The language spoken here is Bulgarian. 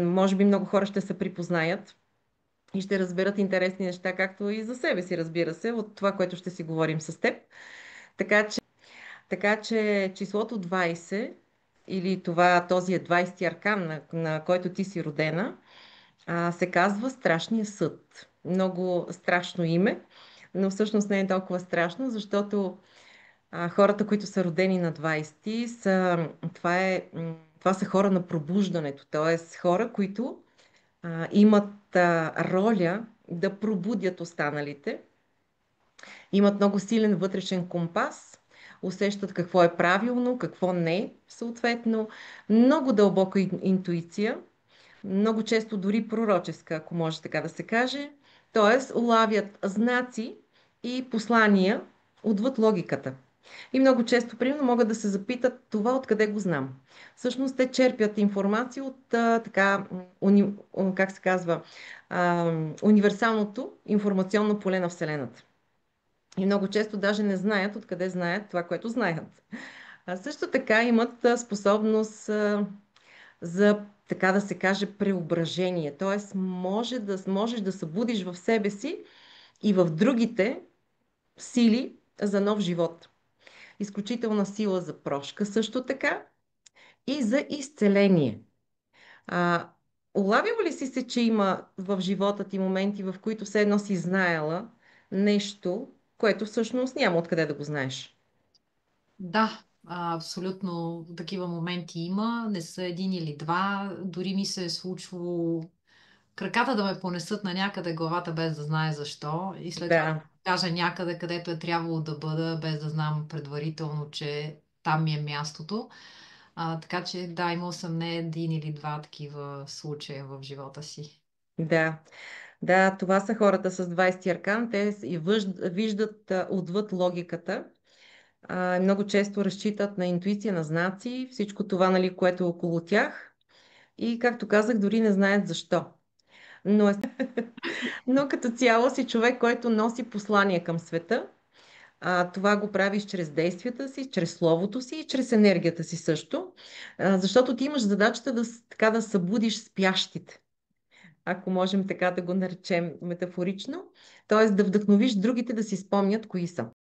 Може би много хора ще се припознаят и ще разберат интересни неща, както и за себе си, разбира се, от това, което ще си говорим с теб. Така че, така че числото 20 или този е 20-ти аркан, на който ти си родена, се казва Страшния съд. Много страшно име, но всъщност не е толкова страшно, защото хората, които са родени на 20 това са хора на пробуждането, т.е. хора, които имат роля да пробудят останалите, имат много силен вътрешен компас, усещат какво е правилно, какво не, съответно, много дълбока интуиция, много често дори пророческа, ако може така да се каже, т.е. улавят знаци и послания отвъд логиката. И много често, примерно, могат да се запитат това откъде го знам. Всъщност те черпят информация от как се казва, универсалното информационно поле на Вселената. И много често даже не знаят откъде знаят това, което знаят. А също така имат способност за, така да се каже, преображение. Тоест, можеш да събудиш в себе си и в другите сили за нов живот. Изключителна сила за прошка също така и за изцеление. А, улавяла ли си се, че има в живота ти моменти, в които все едно си знаела нещо, което всъщност няма откъде да го знаеш? Да, абсолютно такива моменти има. Не са един или два. Дори ми се е случвало краката да ме понесат на някъде, главата без да знае защо. И след това да Да, кажа някъде, където е трябвало да бъда, без да знам предварително, че там ми е мястото. Така че да, имал съм не един или два такива случая в живота си. да. Да, това са хората с 20 аркан. Те виждат отвъд логиката. Много често разчитат на интуиция, на знаци, всичко това, нали, което е около тях. И, както казах, дори не знаят защо. Но, но като цяло си човек, който носи послание към света. Това го правиш чрез действията си, чрез словото си и чрез енергията си също. Защото ти имаш задачата така да събудиш спящите, ако можем така да го наречем метафорично, т.е. да вдъхновиш другите да си спомнят кои са.